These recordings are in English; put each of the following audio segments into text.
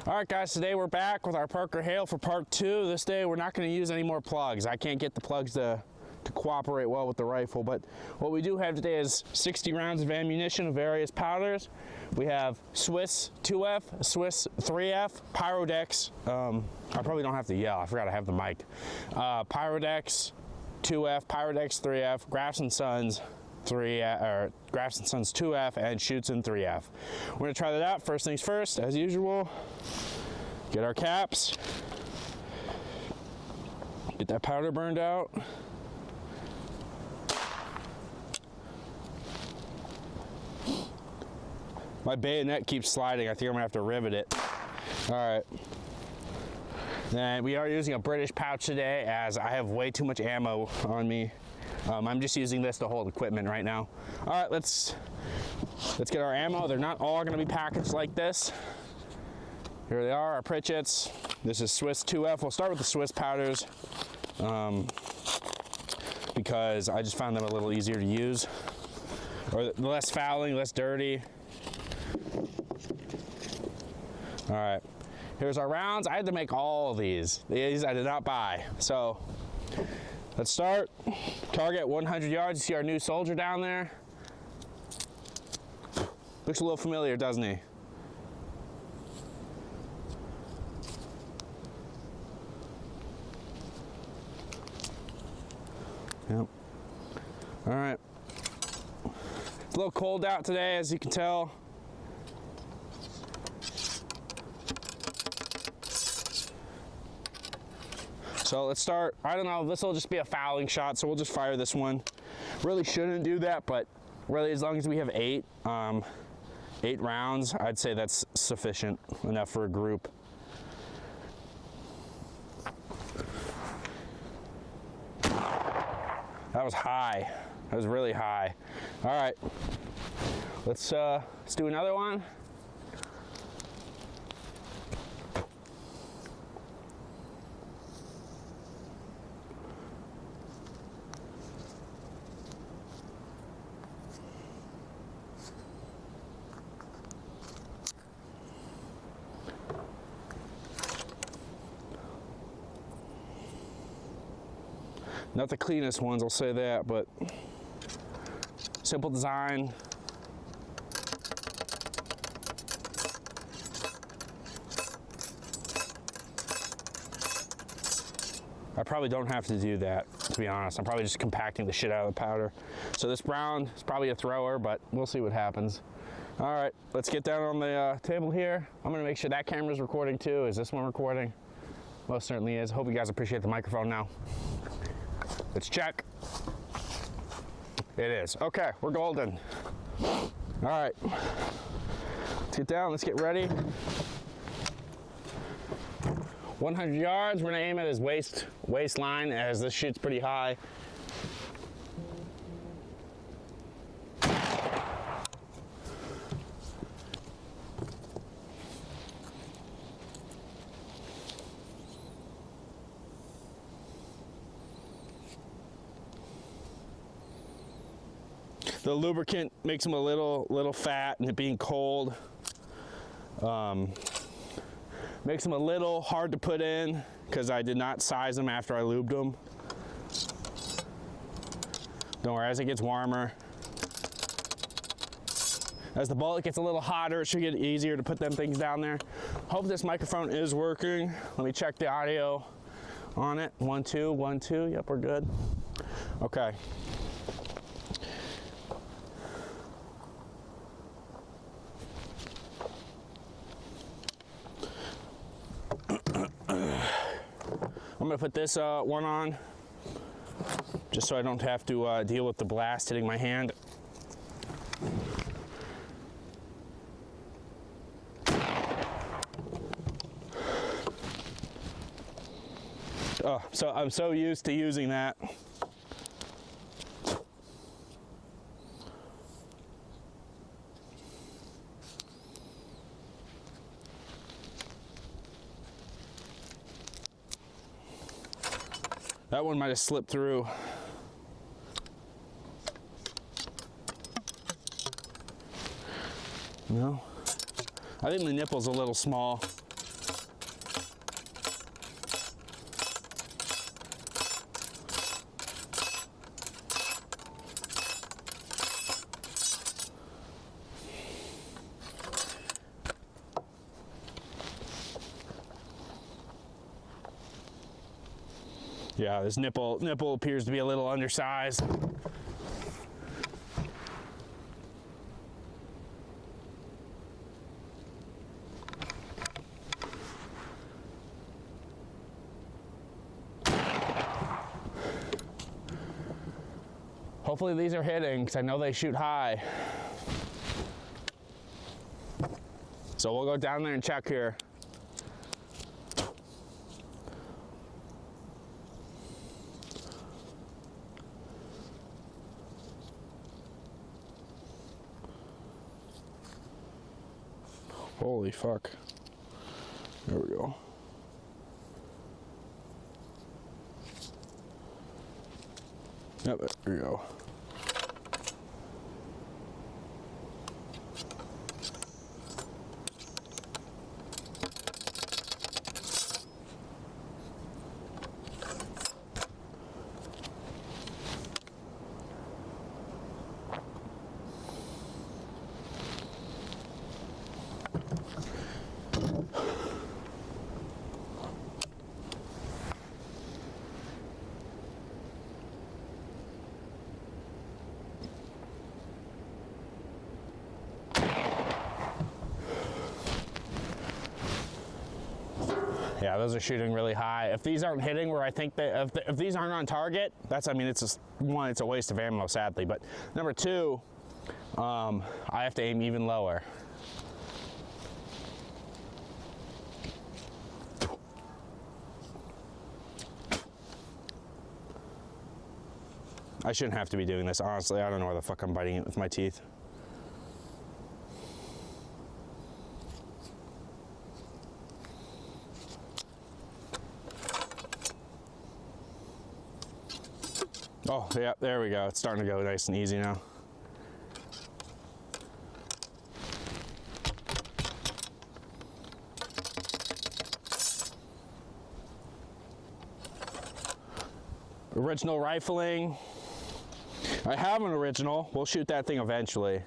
All right, guys, today we're back with our Parker HALE for part 2. This day we're not going to use any more plugs. I can't get the plugs to cooperate well with the rifle, but what we do have today is 60 rounds of ammunition of various powders. We have Swiss 2F, Swiss 3F, Pyrodex. I probably don't have to yell. I forgot I have the mic. Pyrodex 2F, Pyrodex 3F, Grafs & Sons 2F, and Schutzen 3F. We're going to try that out. First things first, as usual, get our caps, get that powder burned out. My bayonet keeps sliding. I think I'm gonna have to rivet it. All right. And we are using a British pouch today as I have way too much ammo on me. I'm just using this to hold equipment right now. All right, let's get our ammo. They're not all gonna be packaged like this. Here they are, our Pritchett's. This is Swiss 2F. We'll start with the Swiss powders because I just found them a little easier to use, or less fouling, less dirty. All right, here's our rounds. I had to make all of these. These I did not buy. So let's start. Target 100 yards. You see our new soldier down there? Looks a little familiar, doesn't he? Yep. All right. It's a little cold out today, as you can tell. So let's start. I don't know, this will just be a fouling shot, so we'll just fire this one. Really shouldn't do that, but really as long as we have 8 rounds, I'd say that's sufficient enough for a group. That was high. That was really high. All right, let's do another one. Not the cleanest ones, I'll say that, but simple design. I probably don't have to do that, to be honest. I'm probably just compacting the shit out of the powder. So this brown is probably a thrower, but we'll see what happens. All right, let's get down on the table here. I'm gonna make sure that camera's recording too. Is this one recording? Most certainly is. Hope you guys appreciate the microphone now. Let's check. It is. Okay, we're golden. All right, let's get down, let's get ready. 100 yards, we're gonna aim at his waistline, as this shoots pretty high. The lubricant makes them a little fat, and it being cold makes them a little hard to put in because I did not size them after I lubed them. Don't worry, as it gets warmer, as the bullet gets a little hotter, it should get easier to put them things down there. Hope this microphone is working. Let me check the audio on it. 1 2 1 2. Yep, we're good. Okay. I'm gonna put this one on just so I don't have to deal with the blast hitting my hand. Oh, so I'm so used to using that. That one might have slipped through. No, I think the nipple's a little small. Yeah, this nipple appears to be a little undersized. Hopefully these are hitting, because I know they shoot high. So we'll go down there and check here. Holy fuck. There we go. Yep, there we go. Yeah, those are shooting really high. If these aren't hitting where I think they, if these aren't on target, that's, I mean, it's just, one, it's a waste of ammo, sadly. But number two, I have to aim even lower. I shouldn't have to be doing this, honestly. I don't know where the fuck I'm biting it with my teeth. Oh, yeah, there we go. It's starting to go nice and easy now. Original rifling. I have an original. We'll shoot that thing eventually.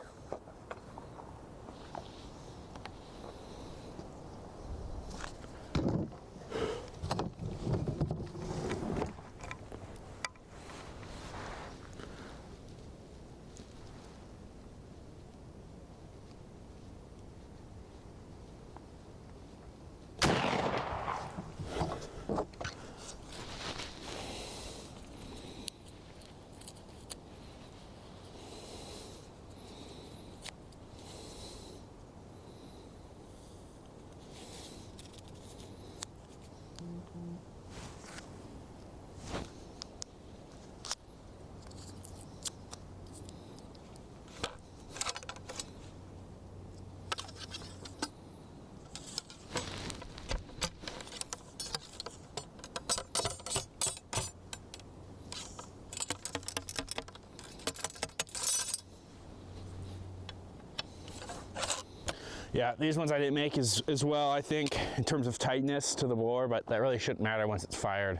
Yeah, these ones I didn't make as well, I think, in terms of tightness to the bore, but that really shouldn't matter once it's fired.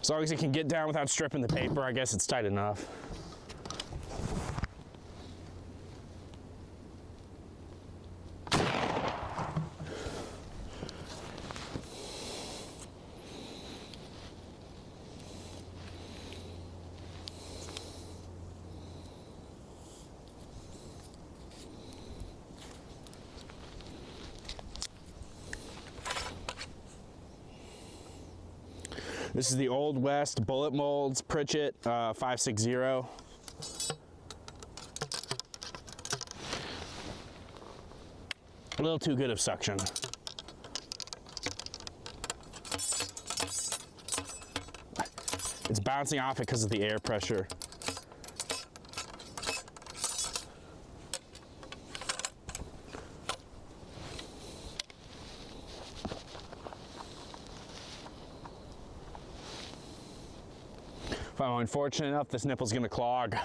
As long as it can get down without stripping the paper, I guess it's tight enough. This is the Old West Bullet Molds Pritchett 560. A little too good of suction. It's bouncing off it because of the air pressure. If I'm unfortunate enough, this nipple's gonna clog.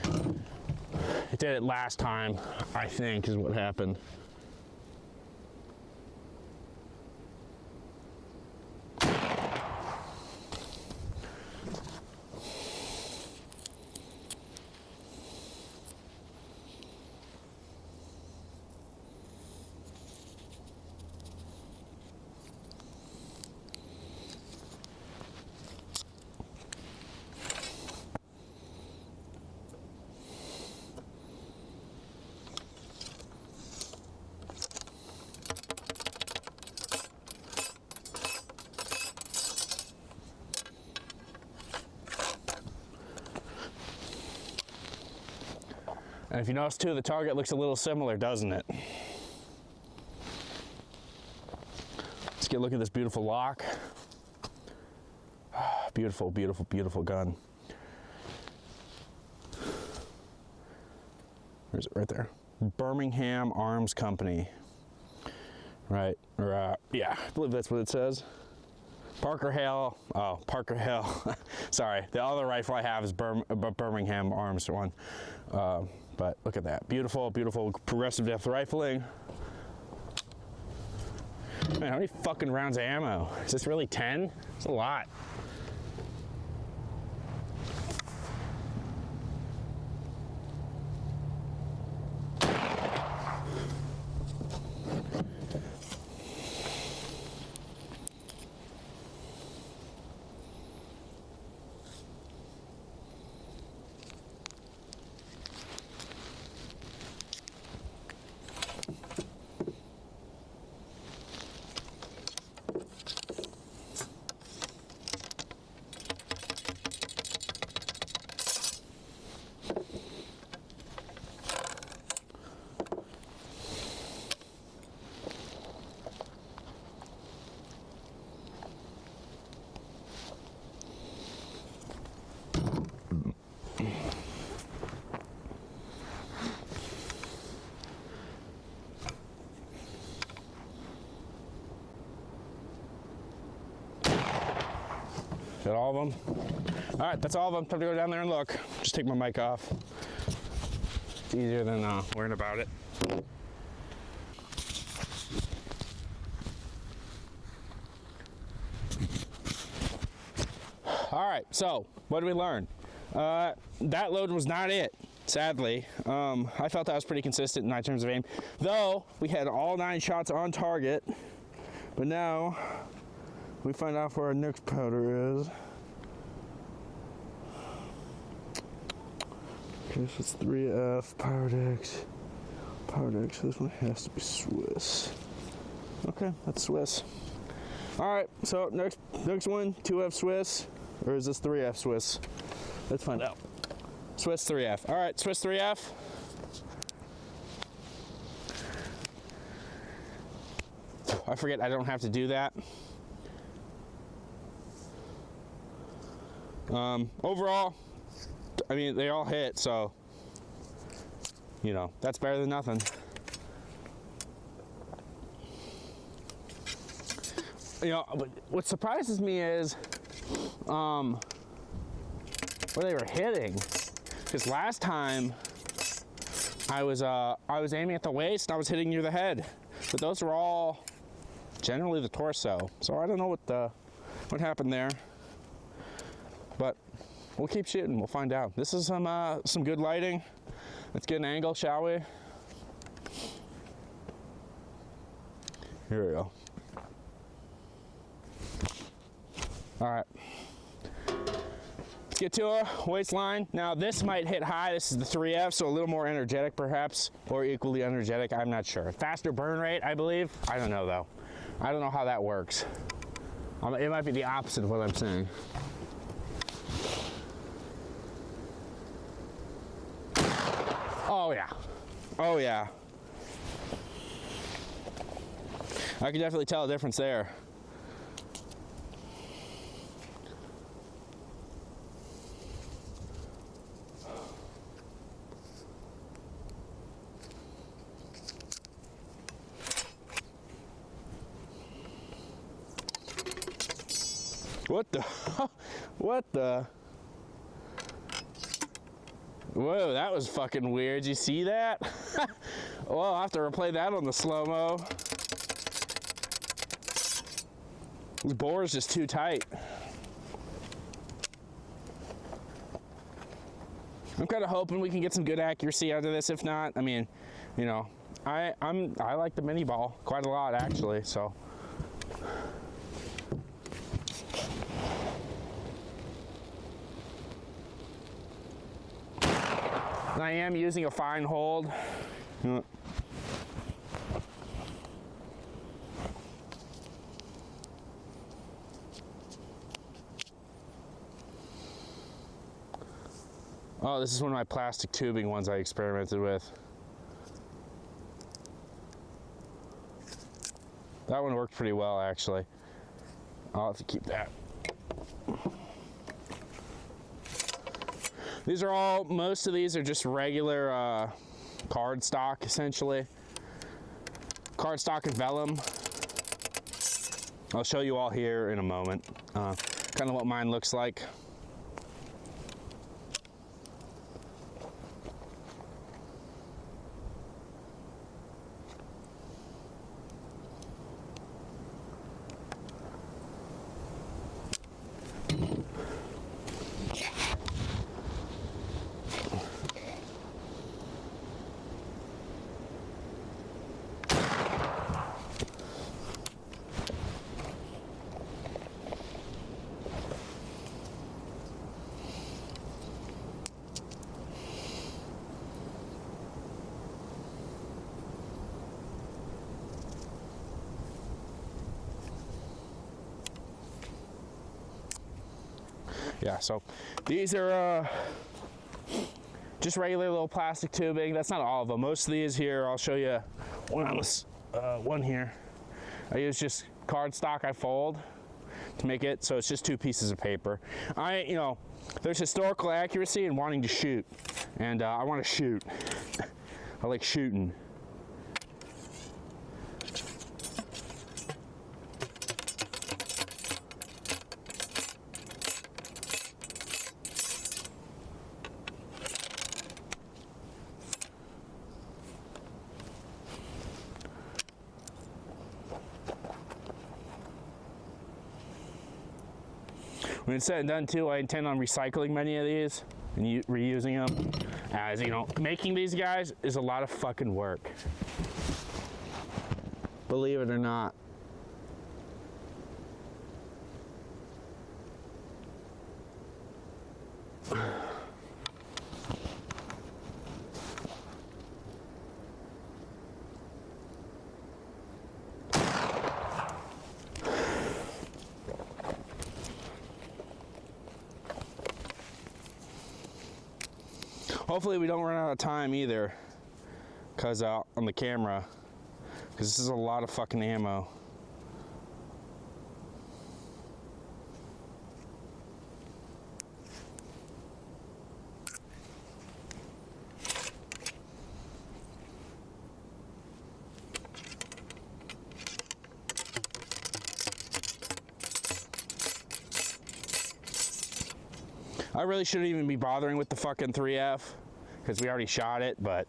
It did it last time, I think, is what happened. And if you notice too, the target looks a little similar, doesn't it? Let's get a look at this beautiful lock. Beautiful, beautiful, beautiful gun. Where's it? Right there. Birmingham Arms Company. Right, or yeah, I believe that's what it says. Parker HALE. Oh, Parker HALE. Sorry, the other rifle I have is Birmingham Arms one. But look at that. Beautiful, beautiful progressive depth rifling. Man, how many fucking rounds of ammo? Is this really 10? It's a lot. Got all of them? All right, that's all of them. Time to go down there and look. Just take my mic off. It's easier than worrying about it. All right, so what did we learn? That load was not it, sadly. I felt that was pretty consistent in terms of aim, though we had all 9 shots on target. But now we find out where our next powder is. Okay, so it's 3F, Powerdex, this one has to be Swiss. Okay, that's Swiss. All right, so next one, 2F Swiss, or is this 3F Swiss? Let's find out. Swiss 3F. All right, Swiss 3F. I forget I don't have to do that. Overall, I mean, they all hit, so, you know, that's better than nothing. You know, what surprises me is where they were hitting. Because last time I was aiming at the waist and I was hitting near the head. But those were all generally the torso. So I don't know what happened there. But we'll keep shooting, we'll find out. This is some good lighting. Let's get an angle, shall we? Here we go. All right. Let's get to a waistline. Now this might hit high. This is the 3F, so a little more energetic perhaps, or equally energetic, I'm not sure. Faster burn rate, I believe. I don't know though. I don't know how that works. It might be the opposite of what I'm saying. Oh yeah. Oh yeah. I can definitely tell a difference there. What the? What the? Whoa, that was fucking weird. Did you see that? Well, I'll have to replay that on the slow-mo. This bore is just too tight. I'm kind of hoping we can get some good accuracy out of this. If not, I mean, you know, I like the mini ball quite a lot actually, so. And I am using a fine hold. Oh, this is one of my plastic tubing ones I experimented with. That one worked pretty well, actually. I'll have to keep that. These are all, most of these are just regular cardstock, essentially. Cardstock and vellum. I'll show you all here in a moment. Kind of what mine looks like. Yeah, so these are just regular little plastic tubing. That's not all of them. Most of these here, I'll show you one on this one here. I use just cardstock I fold to make it, so it's just 2 pieces of paper. You know, there's historical accuracy in wanting to shoot, and I want to shoot. I like shooting. When it's said and done too, I intend on recycling many of these and reusing them. As you know, making these guys is a lot of fucking work. Believe it or not. Hopefully we don't run out of time either, cause on the camera, because this is a lot of fucking ammo. I really shouldn't even be bothering with the fucking 3F, because we already shot it, but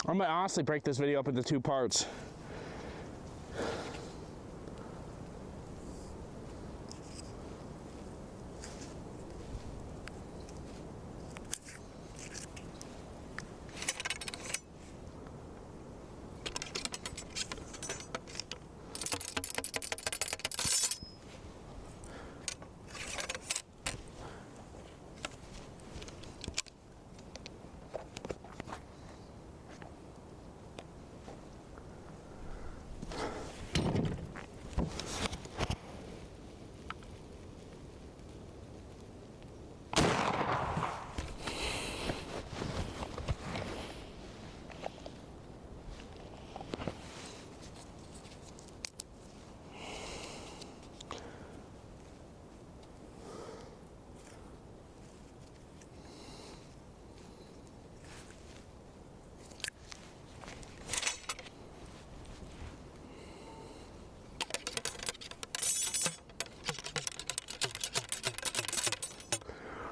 I might honestly break this video up into 2 parts.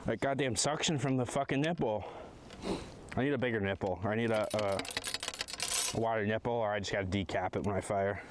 That goddamn suction from the fucking nipple. I need a bigger nipple, or I need a wider nipple, or I just gotta decap it when I fire.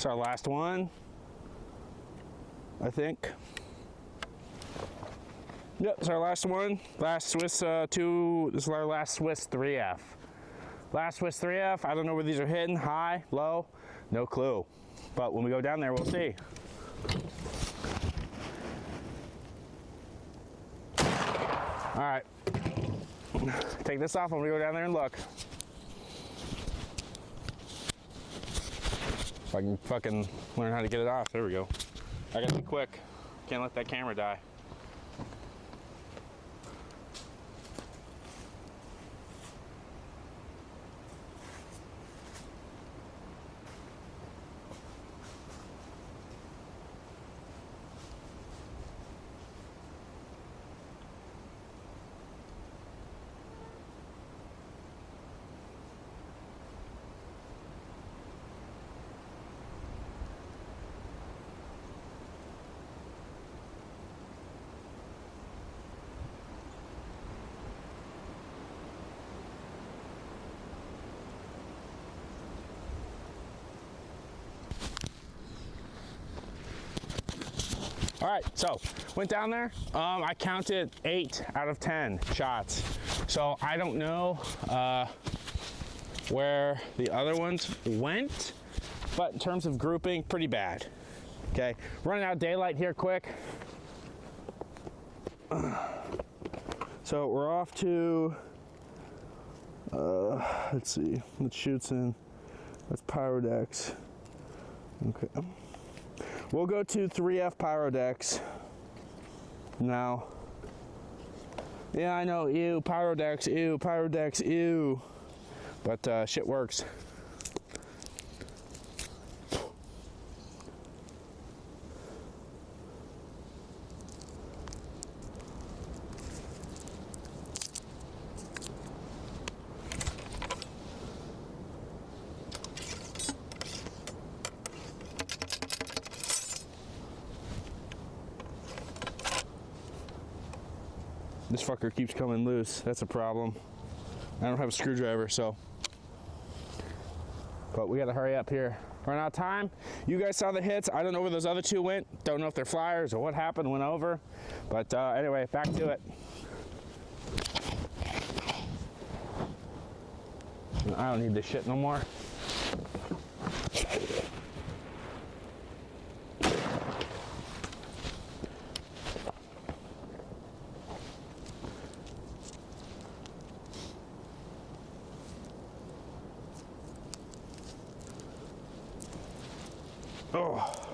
It's our last one, I think. Yep, it's our last one. Last Swiss this is our last Swiss 3F. Last Swiss 3F, I don't know where these are hitting, high, low, no clue. But when we go down there, we'll see. All right, take this off when we go down there and look. If I can fucking learn how to get it off, there we go. I gotta be quick, can't let that camera die. All right, so went down there. I counted 8 out of 10 shots. So I don't know where the other ones went, but in terms of grouping, pretty bad. Okay, running out of daylight here quick. So we're off to, let's see, what shoots in. That's Pyrodex. Okay. We'll go to 3F Pyrodex now. Yeah, I know, ew, Pyrodex, ew. But shit works. This fucker keeps coming loose. That's a problem. I don't have a screwdriver, so. But we gotta hurry up here. Run out of time. You guys saw the hits. I don't know where those other 2 went. Don't know if they're flyers or what happened, went over. But anyway, back to it. I don't need this shit no more. Oh.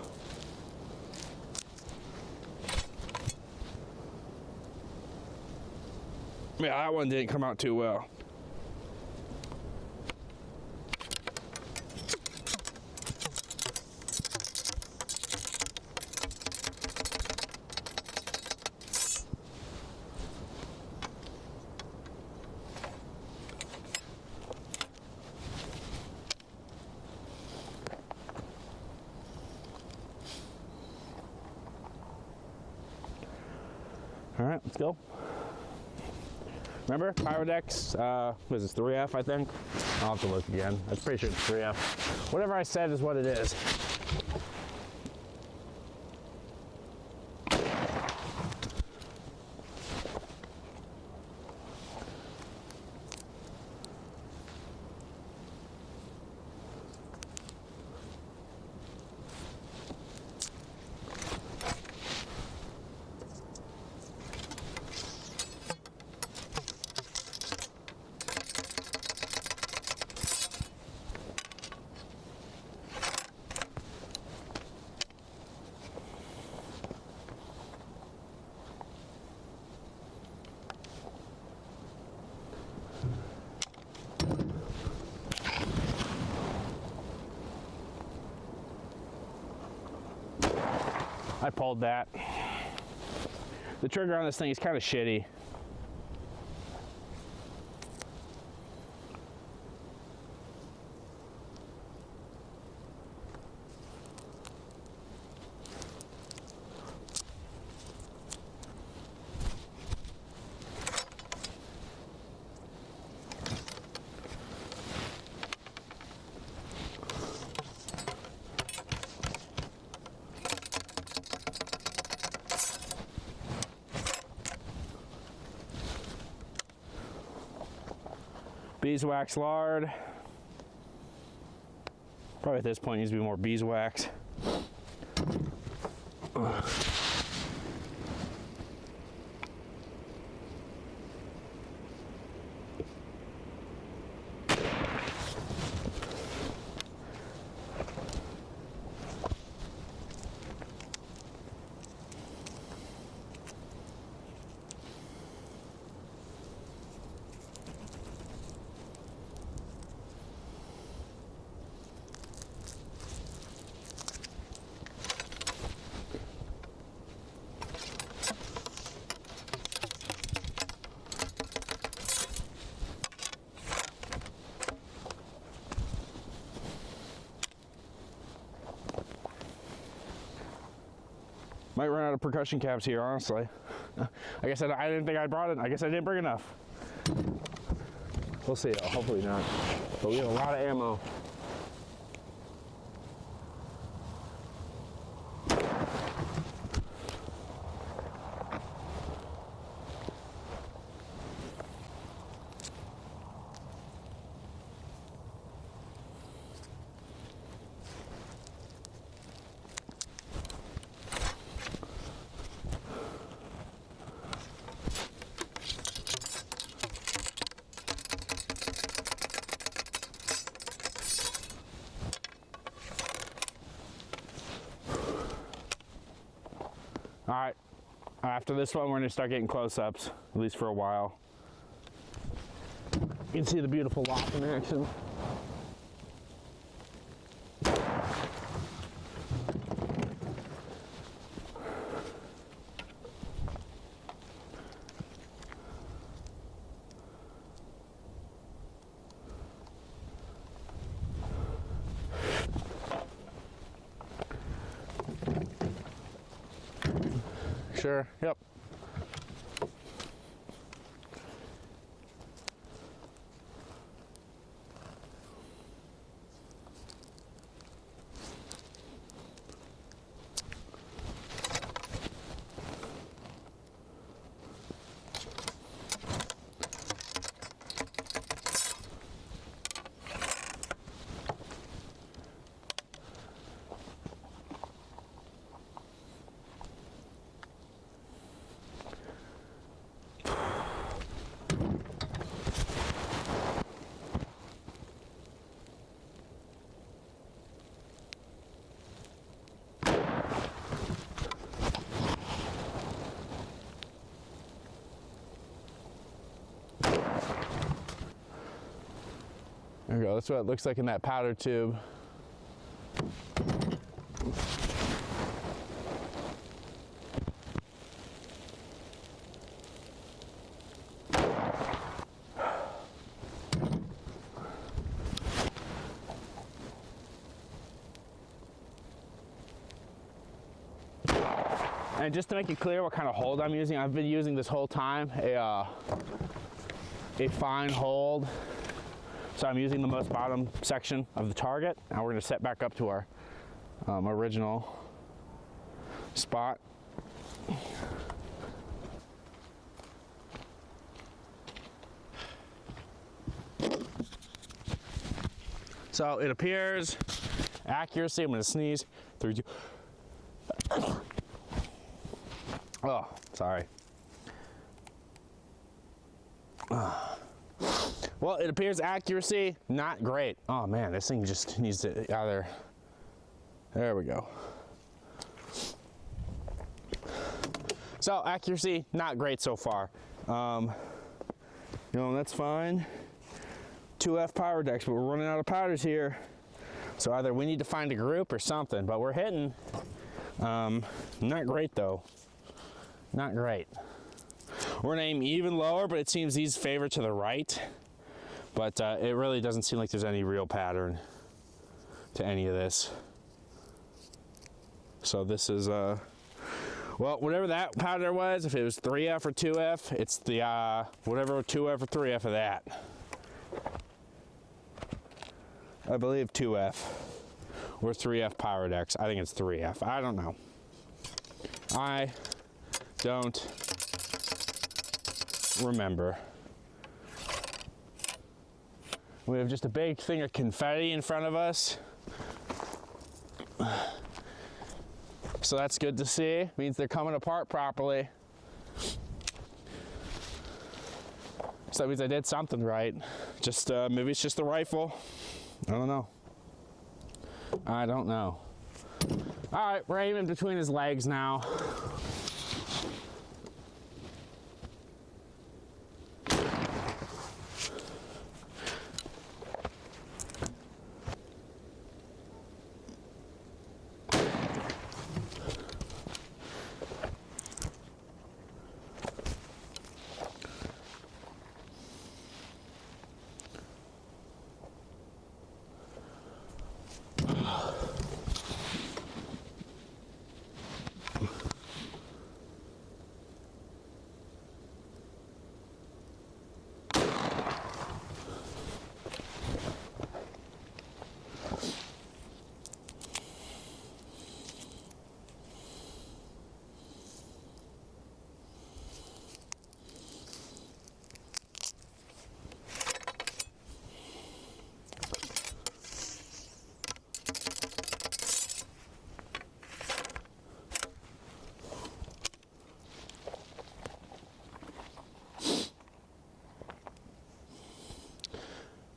Yeah, that one didn't come out too well. All right, let's go. Remember, Pyrodex, what is this, 3F, I think? I'll have to look again. I'm pretty sure it's 3F. Whatever I said is what it is. I pulled that. The trigger on this thing is kind of shitty. Beeswax lard. Probably at this point needs to be more beeswax. Might run out of percussion caps here, honestly. I guess I didn't think I brought it. I guess I didn't bring enough. We'll see, hopefully not. But we have a lot of ammo. All right, after this one, we're gonna start getting close-ups, at least for a while. You can see the beautiful lock in action. Sure, yep. There we go, that's what it looks like in that powder tube. And just to make it clear what kind of hold I'm using, I've been using this whole time a fine hold. So I'm using the most bottom section of the target. Now we're gonna set back up to our original spot. So it appears accuracy, I'm gonna sneeze. 3, 2. Oh, sorry. Well, it appears accuracy, not great. Oh man, this thing just needs to either, there we go. So accuracy, not great so far. You know, that's fine. 2F power decks, but we're running out of powders here. So either we need to find a group or something, but we're hitting. Not great though, not great. We're gonna aim even lower, but it seems these favor to the right. But it really doesn't seem like there's any real pattern to any of this. So this is, well, whatever that powder was, if it was 3F or 2F, it's the, whatever 2F or 3F of that. I believe 2F or 3F power decks. I think it's 3F. I don't know. I don't remember. We have just a big thing of confetti in front of us. So that's good to see. Means they're coming apart properly. So that means I did something right. Just maybe it's just the rifle. I don't know. I don't know. All right, we're aiming between his legs now.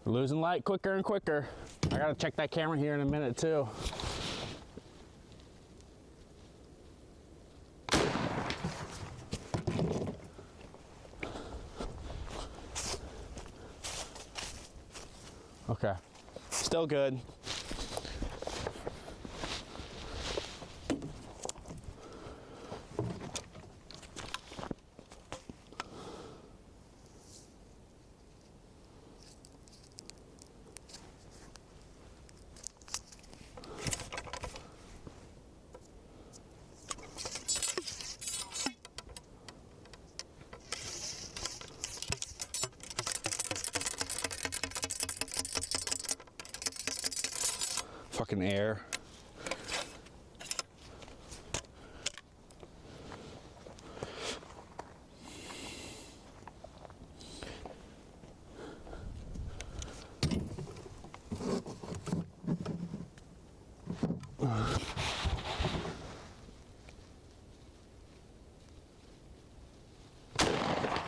We're losing light quicker and quicker. I gotta check that camera here in a minute too. Okay, still good. Fucking air.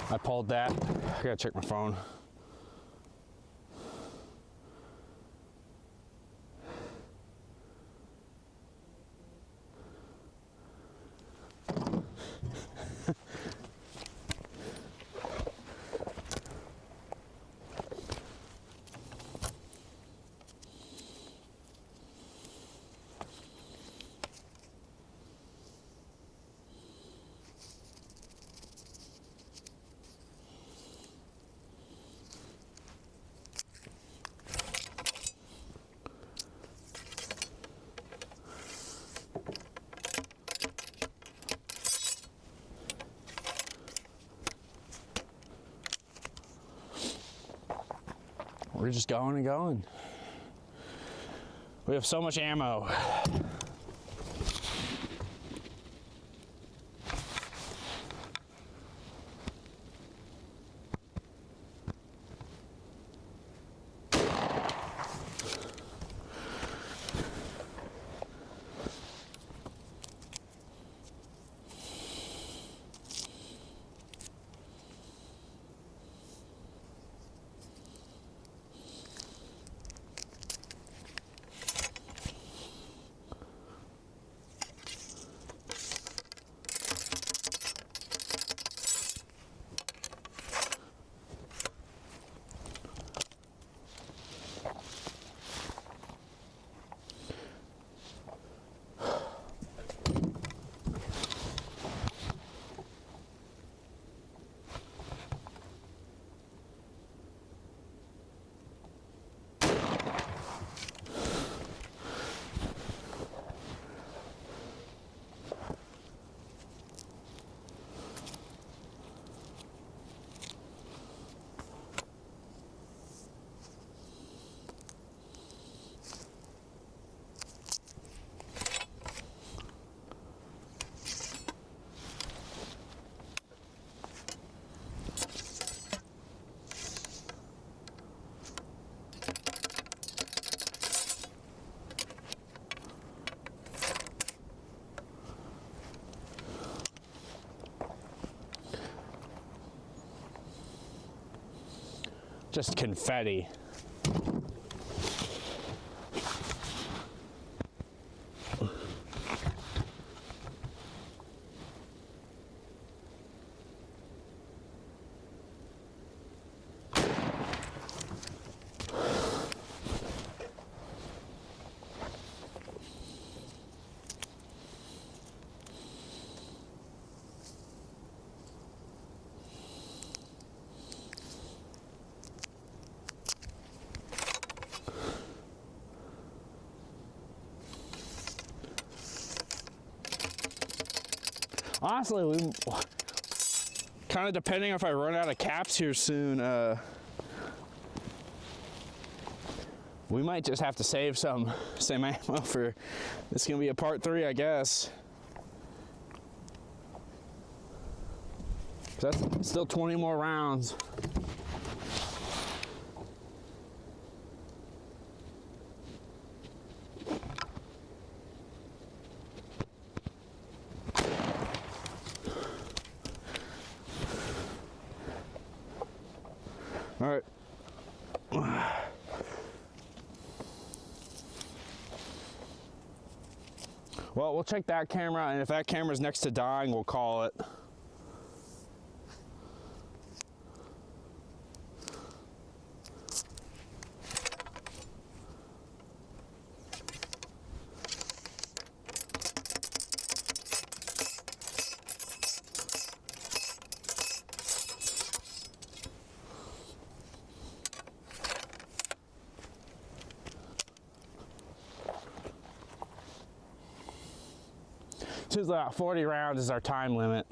I pulled that. I gotta check my phone. We're just going and going. We have so much ammo. just confetti. Honestly, we kind of depending if I run out of caps here soon, we might just have to save some ammo for, it's gonna be a part 3, I guess. That's still 20 more rounds. All right. Well, we'll check that camera, and if that camera's next to dying, we'll call it. Choose about 40 rounds is our time limit.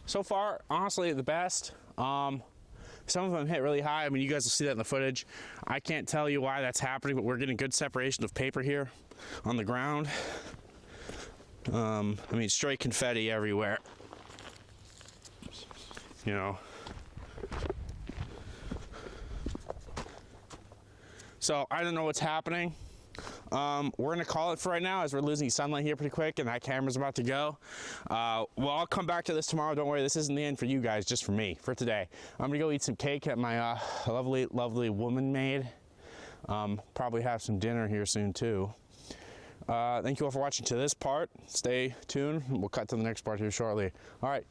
So far, honestly, the best. Some of them hit really high. I mean, you guys will see that in the footage. I can't tell you why that's happening, but we're getting good separation of paper here on the ground. I mean, straight confetti everywhere. You know. So I don't know what's happening. We're gonna call it for right now as we're losing sunlight here pretty quick and that camera's about to go. Well, I'll come back to this tomorrow. Don't worry, this isn't the end for you guys, just for me, for today. I'm gonna go eat some cake that my lovely woman made. Probably have some dinner here soon too. Thank you all for watching to this part. Stay tuned. We'll cut to the next part here shortly. All right,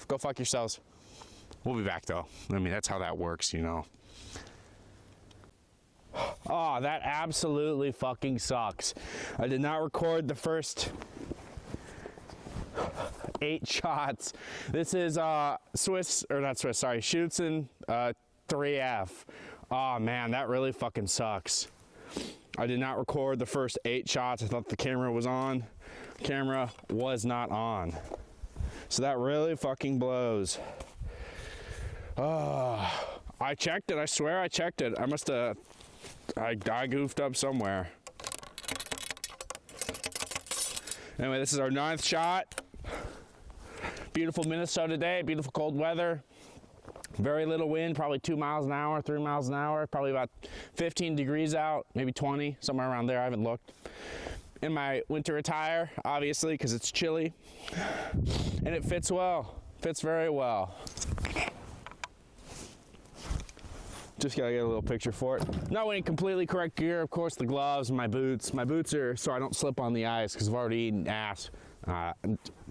go fuck yourselves. We'll be back though. I mean, that's how that works, you know. Oh, that absolutely fucking sucks. I did not record the first 8 shots. This is Schützen 3F. Oh man, that really fucking sucks. I did not record the first 8 shots. I thought the camera was on. Camera was not on. So that really fucking blows. I checked it. I swear I checked it. I must have... I goofed up somewhere. Anyway, this is our 9th shot. Beautiful Minnesota day, beautiful cold weather. Very little wind, probably 2 miles an hour, 3 miles an hour, probably about 15 degrees out, maybe 20, somewhere around there, I haven't looked. In my winter attire, obviously, because it's chilly. And it fits well, fits very well. Just gotta get a little picture for it. Not in completely correct gear, of course, the gloves and my boots. My boots are so I don't slip on the ice because I've already eaten ass.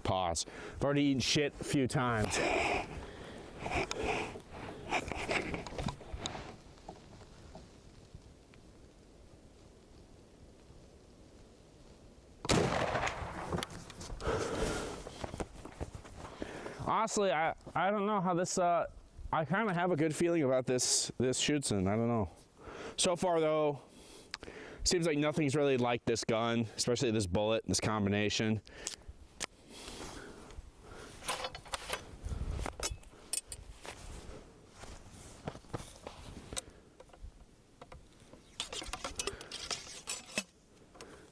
Pause. I've already eaten shit a few times. Honestly, I don't know how this, I kind of have a good feeling about this Schützen. I don't know. So far, though, seems like nothing's really like this gun, especially this bullet, this combination.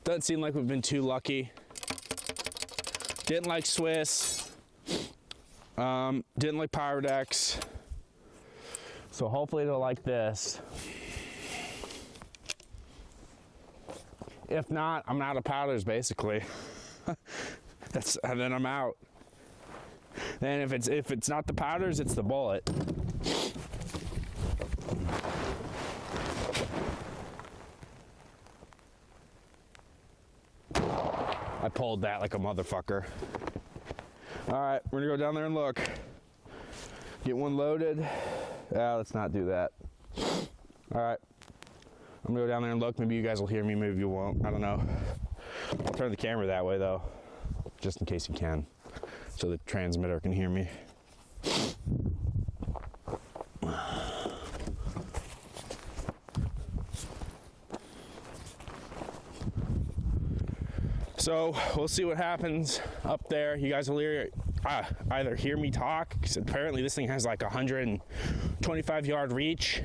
Doesn't seem like we've been too lucky. Didn't like Swiss. Didn't like Pyrodex, so hopefully it'll like this. If not, I'm out of powders basically. And then I'm out. Then if it's not the powders, it's the bullet. I pulled that like a motherfucker. All right, we're gonna go down there and look. Get one loaded. Let's not do that. All right, I'm gonna go down there and look. Maybe you guys will hear me, maybe you won't. I don't know. I'll turn the camera that way though, just in case you can, so the transmitter can hear me. So we'll see what happens up there. You guys will either hear me talk, because apparently this thing has like 125-yard reach.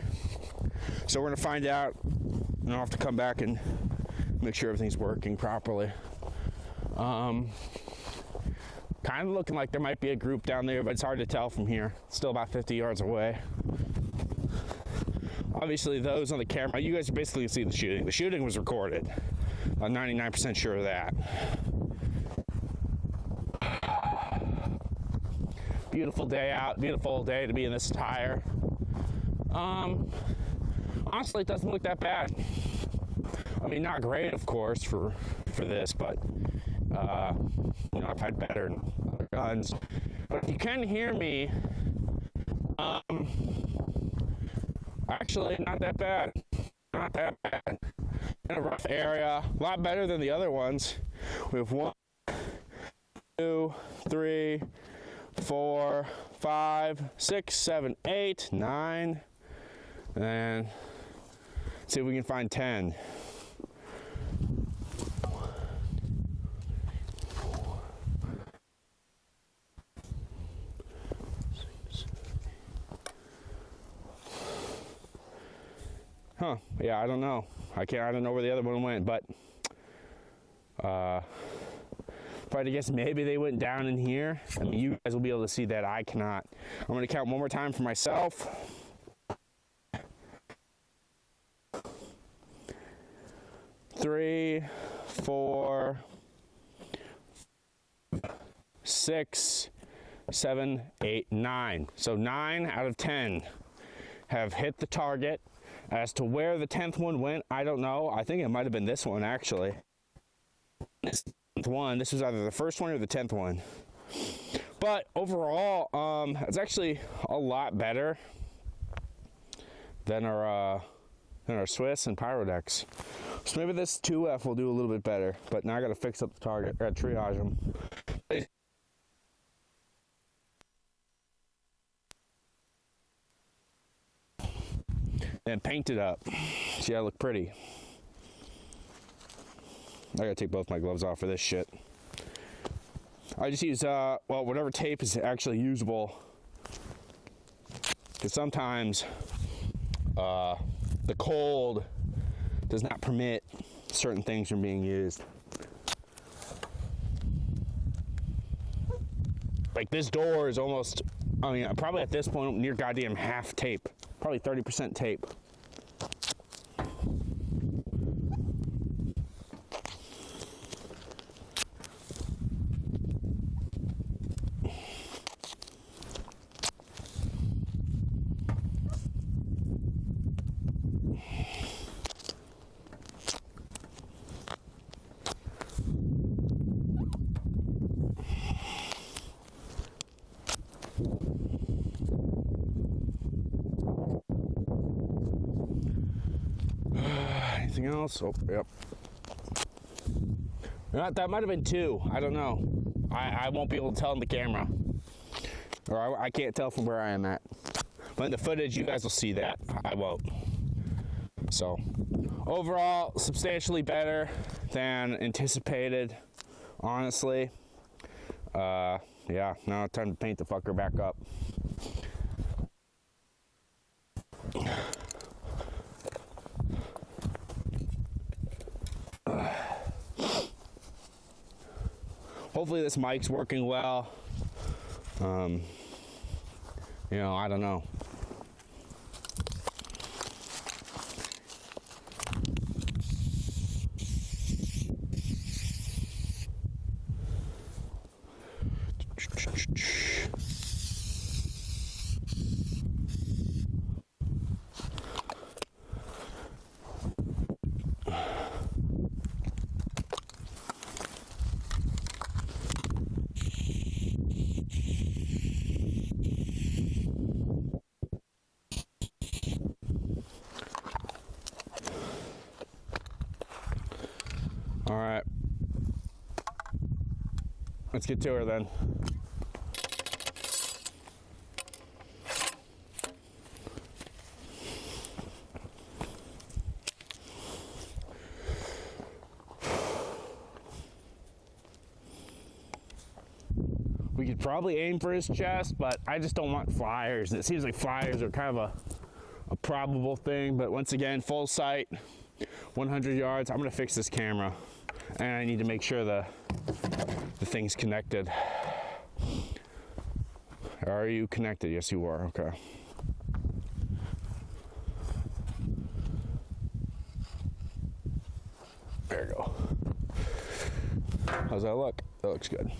So we're gonna find out, and I'll have to come back and make sure everything's working properly. Kind of looking like there might be a group down there, but it's hard to tell from here. It's still about 50 yards away. Obviously those on the camera, you guys basically see the shooting. The shooting was recorded. I'm 99% sure of that. Beautiful day out, beautiful day to be in this tire. Honestly, it doesn't look that bad. I mean, not great, of course, for this, but you know, I've had better other guns. But if you can hear me, actually, not that bad. Not that bad. In a rough area, a lot better than the other ones. We have 1, 2, 3, 4, 5, 6, 7, 8, 9, and see if we can find 10. Huh, yeah, I don't know. I don't know where the other one went, but but I guess maybe they went down in here. I mean, you guys will be able to see that. I cannot. I'm going to count one more time for myself. 3, 4, 6, 7, 8, 9. So 9 out of 10 have hit the target. As to where the 10th one went, I don't know. I think it might have been this one, actually. This 10th one, this was either the first one or the 10th one. But overall, it's actually a lot better than our Swiss and Pyrodex. So maybe this 2F will do a little bit better. But now I got to fix up the target. I got to triage them. And paint it up. See, I look pretty. I gotta take both my gloves off for this shit. I just use, well, whatever tape is actually usable. Because sometimes the cold does not permit certain things from being used. Like this door is almost, I mean, probably at this point near goddamn half tape. Probably 30% tape. Anything else? Oh, yep. That might have been 2. I don't know. I won't be able to tell in the camera. Or I can't tell from where I am at. But in the footage, you guys will see that. I won't. So, overall, substantially better than anticipated, honestly. Yeah, now time to paint the fucker back up. Hopefully this mic's working well. You know, I don't know. All right, let's get to her then. We could probably aim for his chest, but I just don't want flyers. It seems like flyers are kind of a probable thing, but once again, full sight, 100 yards. I'm gonna fix this camera, and I need to make sure the thing's connected. Are you connected? Yes, you are. Okay. There you go. How's that look? That looks good.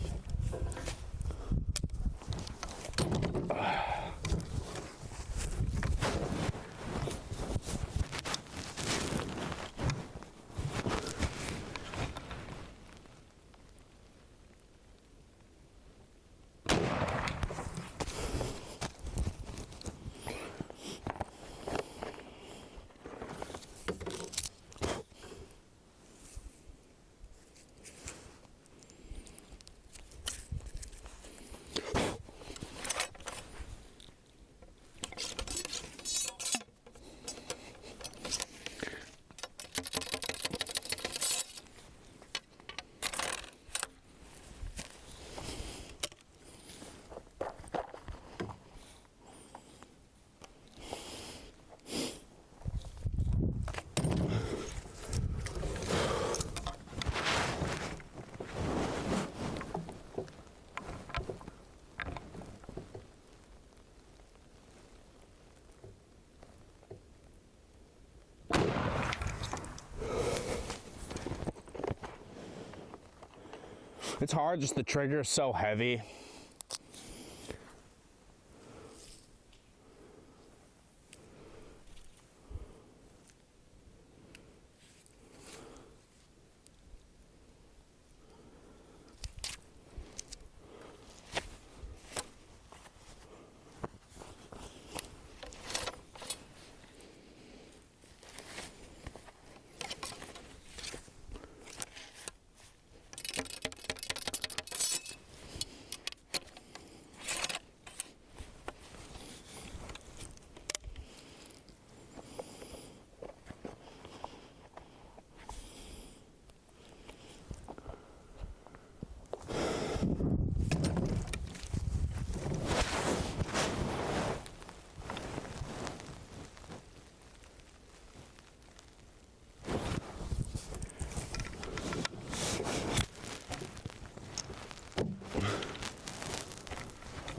It's hard, just the trigger is so heavy.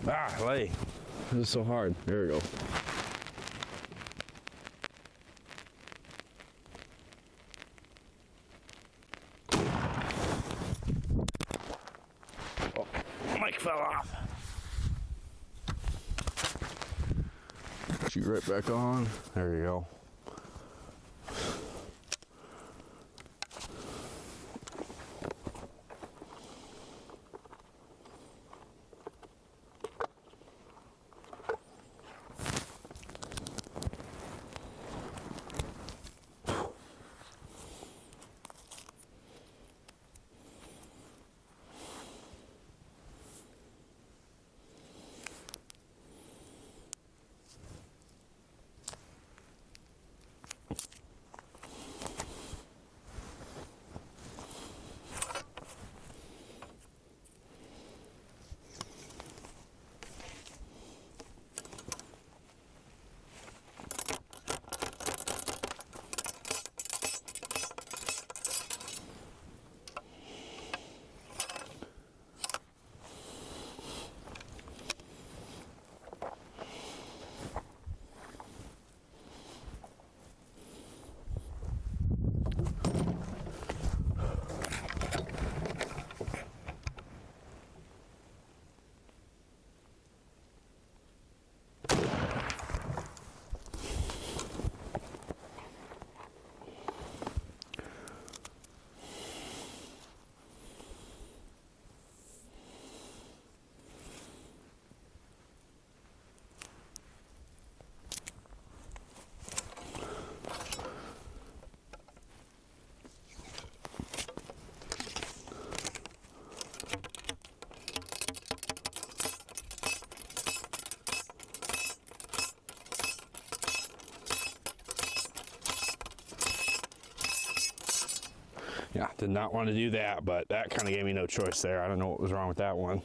Ah, lay. This is so hard. There we go. Oh, mic fell off. Shoot right back on. There you go. Yeah, did not want to do that, but that kind of gave me no choice there. I don't know what was wrong with that one.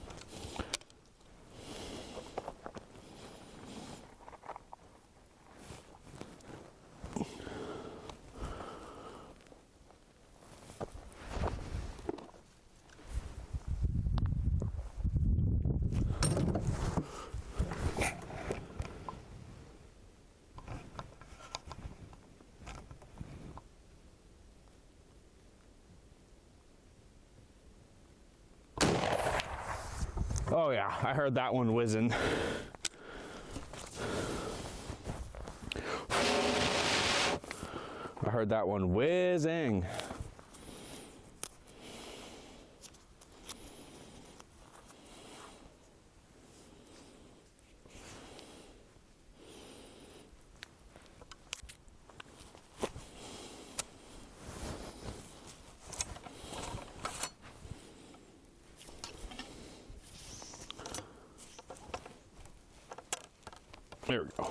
Oh yeah, I heard that one whizzing. I heard that one whizzing. There we go.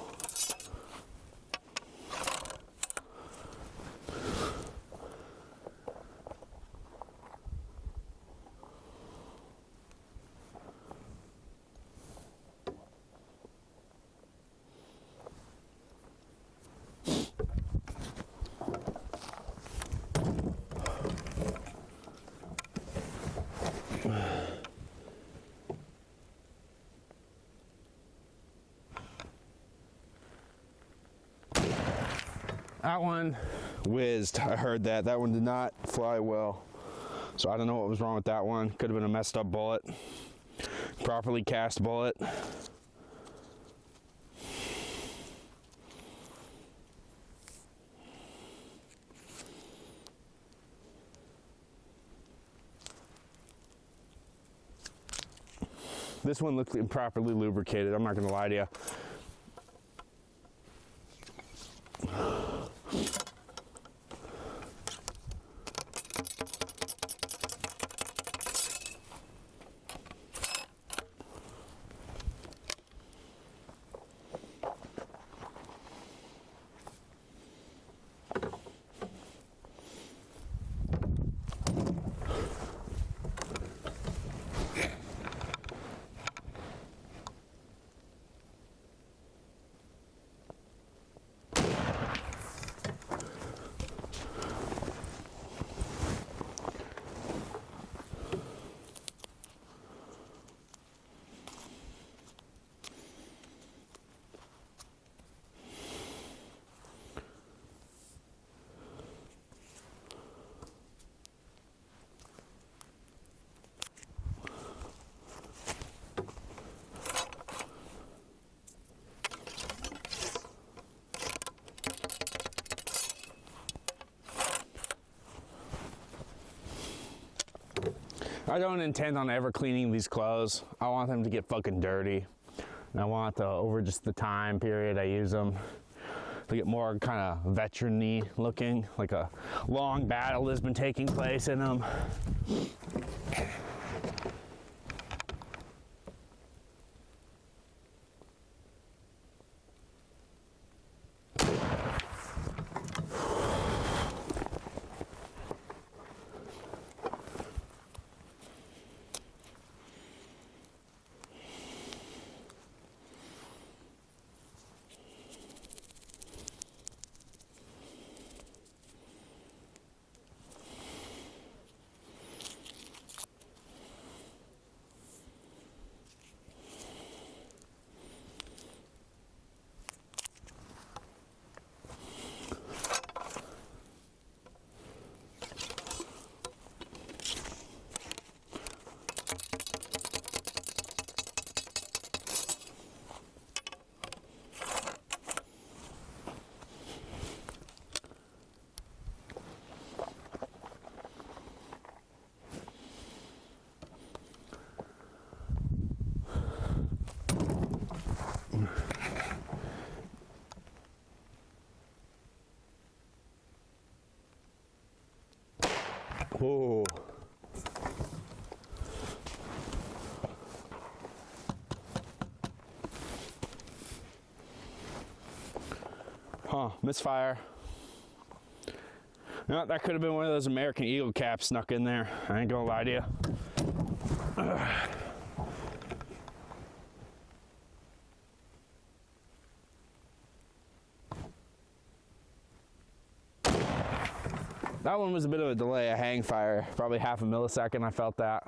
That one whizzed. I heard that. That one did not fly well. So I don't know what was wrong with that one. Could have been a messed up bullet. Properly cast bullet. This one looked improperly lubricated. I'm not going to lie to you. I don't intend on ever cleaning these clothes. I want them to get fucking dirty. And I want over just the time period I use them to get more kind of veteran-y looking, like a long battle has been taking place in them. Whoa. Huh, misfire. No, that could have been one of those American Eagle caps snuck in there. I ain't gonna lie to you. That one was a bit of a delay, a hang fire, probably half a millisecond. I felt that.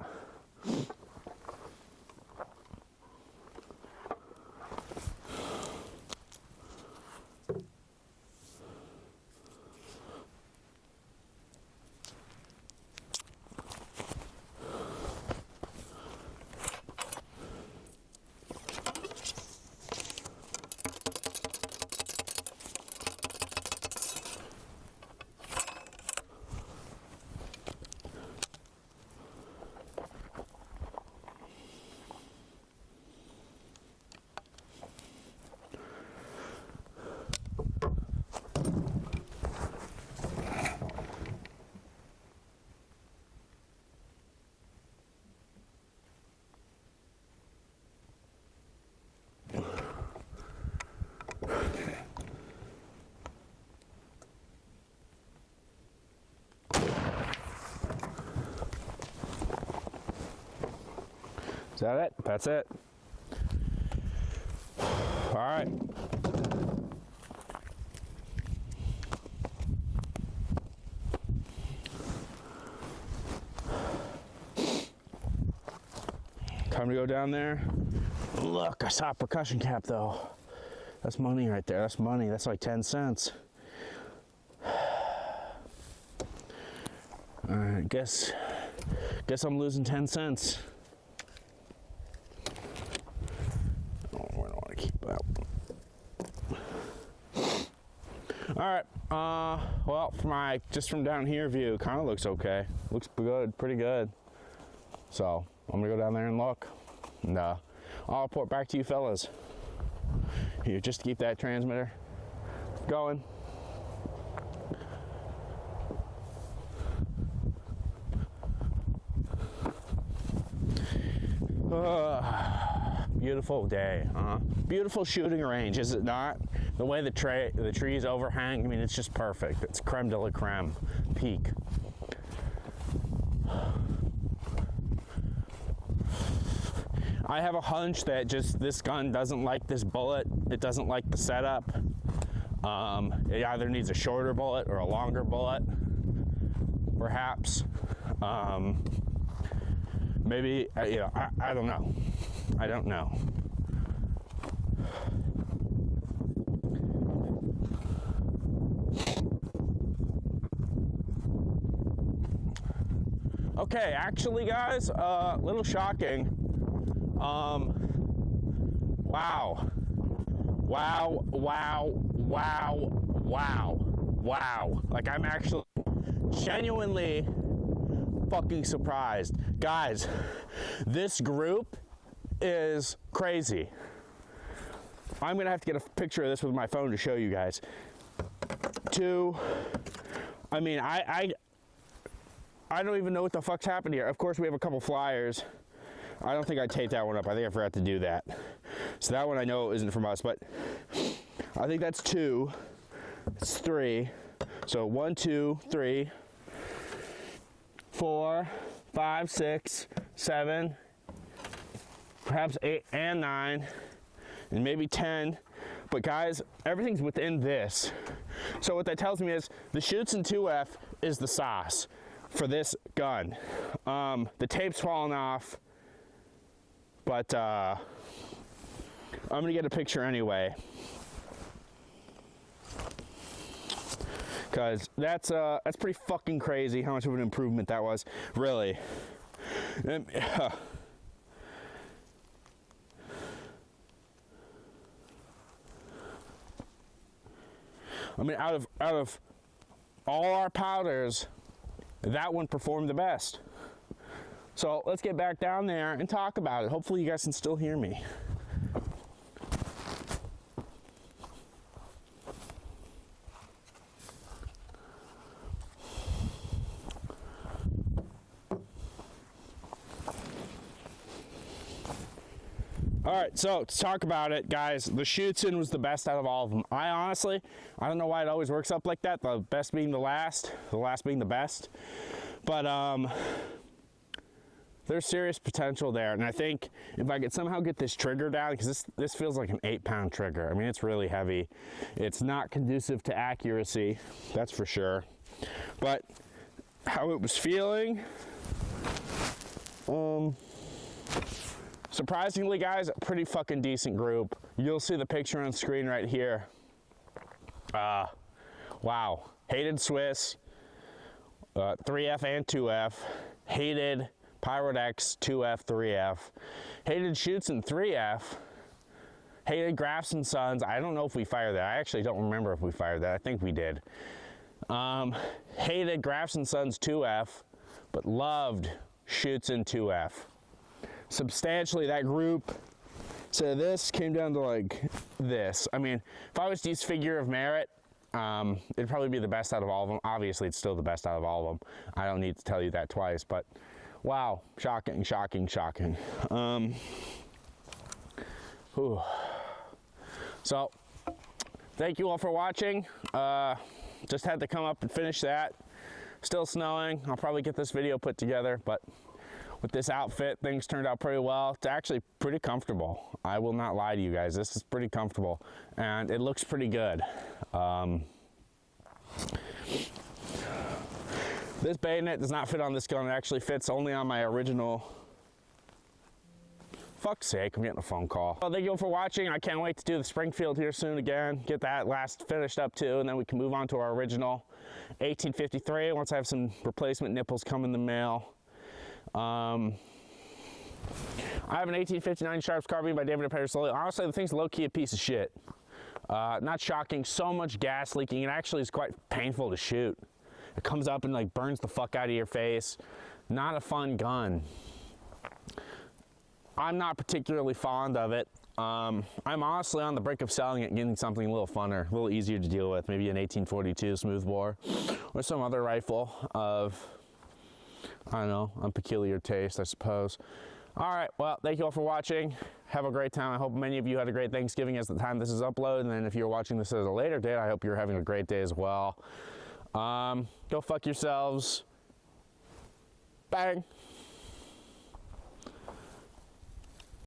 Is that it? That's it. All right. Time to go down there. Look, I saw a percussion cap though. That's money right there. That's money. That's like 10 cents. All right, guess I'm losing 10 cents. All right, well, just from down here view, kind of looks okay. Looks good, pretty good. So I'm gonna go down there and look, and I'll report back to you fellas. Here, just to keep that transmitter going. Beautiful day, beautiful shooting range, is it not? The way the trees overhang, I mean, it's just perfect. It's creme de la creme, peak. I have a hunch that just this gun doesn't like this bullet. It doesn't like the setup. It either needs a shorter bullet or a longer bullet, perhaps. Maybe, you know, I don't know. I don't know. Okay, actually, guys, a little shocking. Wow. Like, I'm actually genuinely fucking surprised. Guys, this group is crazy. I'm gonna have to get a picture of this with my phone to show you guys. I mean, I don't even know what the fuck's happened here. Of course, we have a couple flyers. I don't think I taped that one up. I think I forgot to do that. So that one I know isn't from us, but I think that's 2. It's 3. So 1, 2, 3, 4, 5, 6, 7, perhaps 8 and 9, and maybe 10. But guys, everything's within this. So what that tells me is the Schutzen 2F is the sauce for this gun. The tape's falling off, but I'm gonna get a picture anyway, because that's pretty fucking crazy how much of an improvement that was, really. I mean, out of all our powders, that one performed the best. So let's get back down there and talk about it. Hopefully you guys can still hear me. All right, so to talk about it, guys, the Schutzen was the best out of all of them. I don't know why it always works up like that, the best being the last being the best. But there's serious potential there, and I think if I could somehow get this trigger down, because this feels like an 8-pound trigger. I mean, it's really heavy. It's not conducive to accuracy, that's for sure. But how it was feeling, surprisingly, guys, a pretty fucking decent group. You'll see the picture on screen right here. Wow. Hated Swiss, 3F and 2F. Hated Pyrodex, 2F, 3F. Hated Schutzen, 3F. Hated Grafs and Sons. I don't know if we fired that. I actually don't remember if we fired that. I think we did. Hated Grafs and Sons, 2F, but loved Schutzen, 2F. Substantially, that group, so this came down to like this. I mean, if I was to use figure of merit, it'd probably be the best out of all of them. Obviously, it's still the best out of all of them. I don't need to tell you that twice, but wow, shocking, shocking, shocking. So, thank you all for watching. Just had to come up and finish that. Still snowing. I'll probably get this video put together, but with this outfit, things turned out pretty well. It's actually pretty comfortable. I will not lie to you guys. This is pretty comfortable, and it looks pretty good. This bayonet does not fit on this gun. It actually fits only on my original. Fuck's sake, I'm getting a phone call. Well, thank you all for watching. I can't wait to do the Springfield here soon again. Get that last finished up too, and then we can move on to our original 1853 once I have some replacement nipples come in the mail. I have an 1859 Sharps carbine by David Pedersoli. Honestly, the thing's low-key a piece of shit. Not shocking, so much gas leaking. It actually is quite painful to shoot. It comes up and like burns the fuck out of your face. Not a fun gun. I'm not particularly fond of it. I'm honestly on the brink of selling it and getting something a little funner, a little easier to deal with. Maybe an 1842 smoothbore or some other rifle of, I don't know, unpeculiar taste, I suppose. All right, well, thank you all for watching. Have a great time. I hope many of you had a great Thanksgiving as the time this is uploaded, and then if you're watching this at a later date, I hope you're having a great day as well. Go fuck yourselves. Bang.